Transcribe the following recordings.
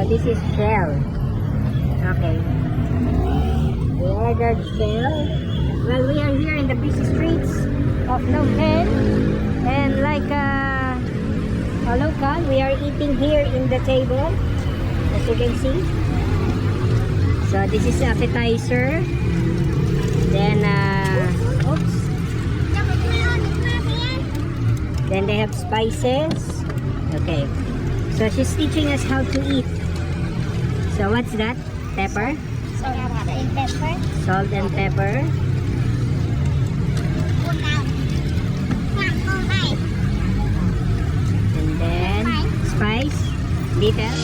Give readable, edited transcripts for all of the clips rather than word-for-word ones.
this is Shell. Okay. We ordered Shell. Well, we are here in the busy streets of Phnom Penh. And like a local, we are eating here in the table. As you can see. So this is appetizer. Then, oops. Then they have spices. Okay. So she's teaching us how to eat. So what's that? Pepper? Salt and pepper. Salt and pepper. And then spice. Little.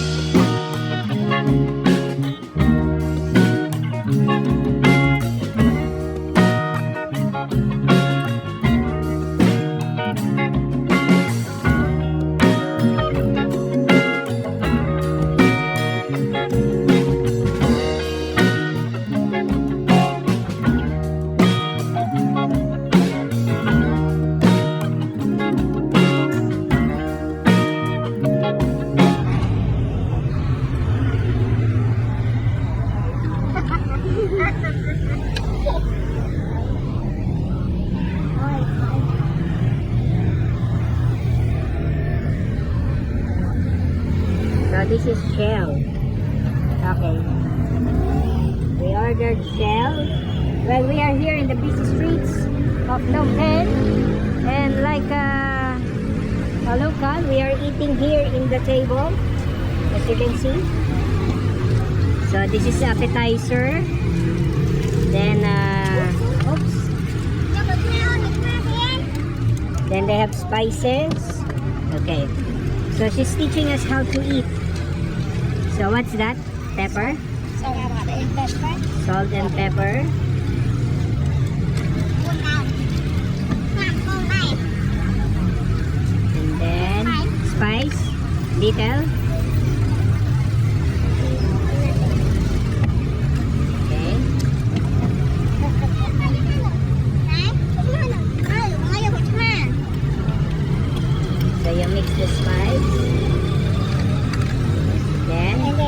So this is Shell. Okay. We ordered Shell. Well, we are here in the busy streets of Phnom Penh. And like a local, we are eating here in the table. As you can see. So this is appetizer. Then, oops. Then they have spices. Okay. So she's teaching us how to eat. So what's that? Pepper? Salt and pepper. Salt and pepper. And then spice. Little. Okay. So you mix the spice. Then you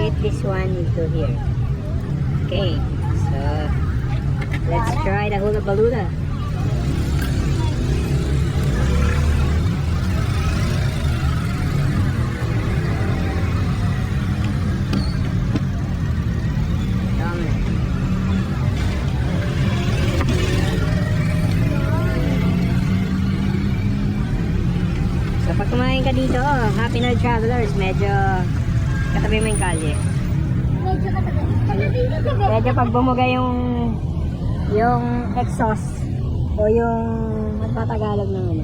eat this one into here. Okay. So let's try the hula balula. So pag kumain ka dito, Hapinoy travelers, medyo katabi mo yung kalye. Medyo pag bumuga yung exhaust o yung magpatagalog ng ano,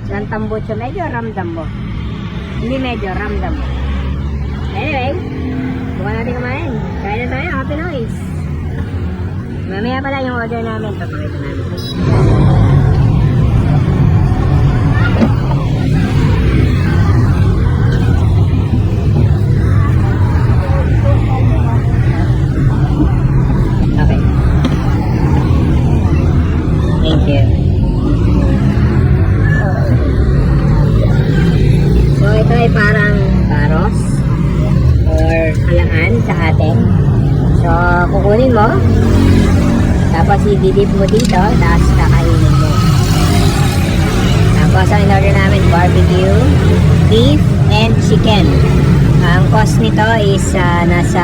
ng tambucho, medyo ramdam mo. Hindi medyo, ramdam mo. Anyway, buka natin kumain. Kaya na tayo, Hapinoy. Mamaya pala yung order namin, papakita namin. So ito ay parang taros or halaan sa atin. So kukunin mo, tapos i-dip mo dito, tapos kakainin mo. Tapos ang in-order namin, barbecue, beef, and chicken. Ang cost nito is nasa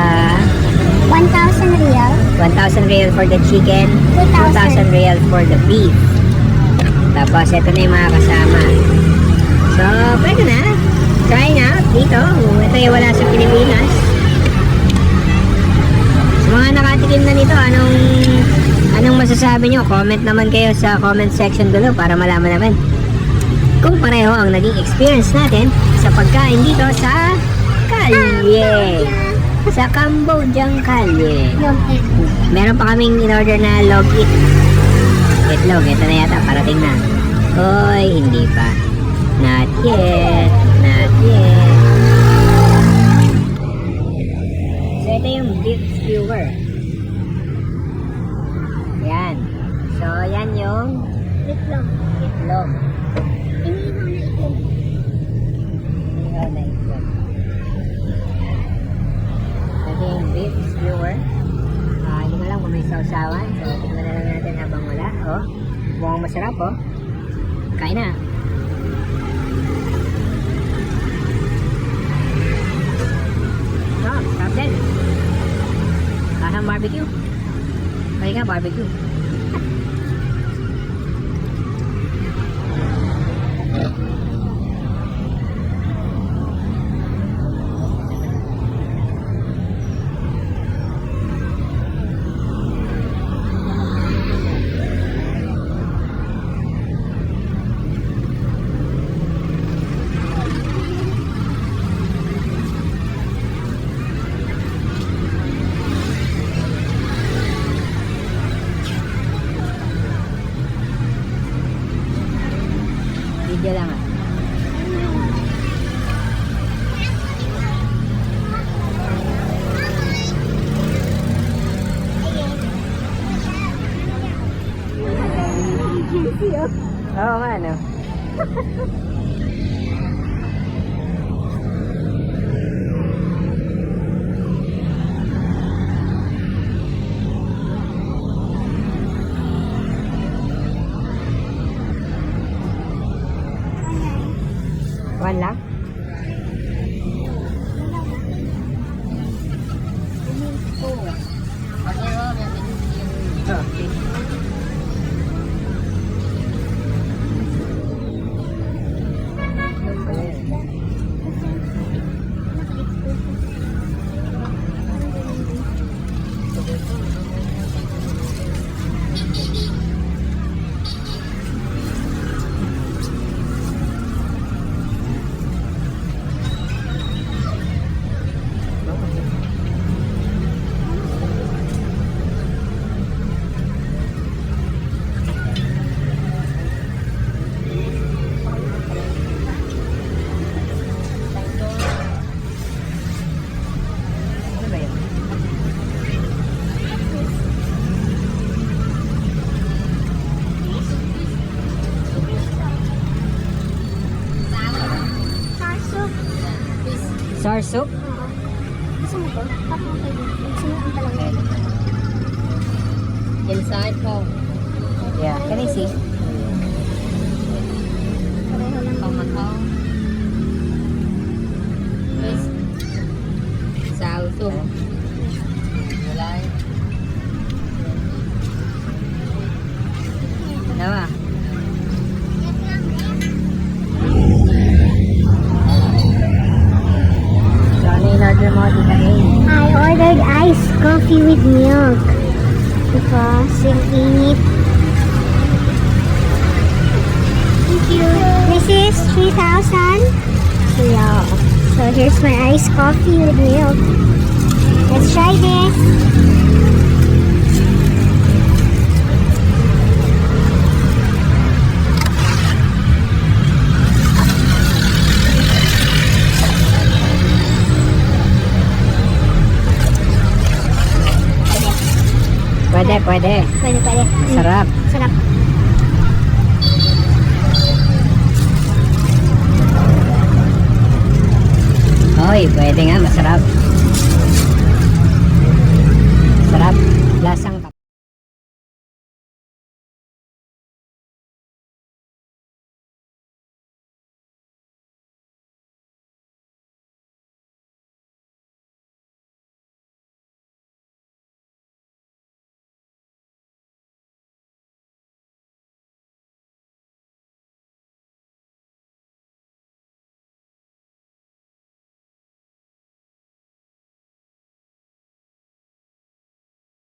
1,000 real. 1,000 real for the chicken, 2,000 real for the beef. Tapos ito na yung mga kasama. So pwede na. Try na dito. Ito yung wala sa Pilipinas. Sa mga nakatikim na nito, anong masasabi nyo? Comment naman kayo sa comment section below para malaman naman kung pareho ang naging experience natin sa pagkain dito sa kalye. Sa Cambodiang kalye. Meron pa kaming in-order na log-it. Itlog, ito na yata, parating na. Hoy, hindi pa. Not yet. Not yet. So ito yung beef skewer. Yan. So yan yung Itlog. itlog. Inihaw na itlog. Inihaw na itlog. sarap oh. Kain na. Sarap din. Kasang barbecue. Kaya nga barbecue. Video lang ah. Oo nga no. One lang? Okay. Sour soup? Gusto mo to? Tapos kayo. Gusto mo ang palangin? Inside po. Yeah, can I see? Pareho lang. Tomato. Fish. Sao soup. Gulay. Dalawa. So, ano yung order mo, Tita A? I ordered iced coffee with milk because yung init. Thank you. This is 3,000. Yeah. So here's my iced coffee with milk. Let's try this. Pwede, pwede. Pwede, pwede. Sarap. Sarap. Oy, pwede nga, masarap. Sarap. Lasang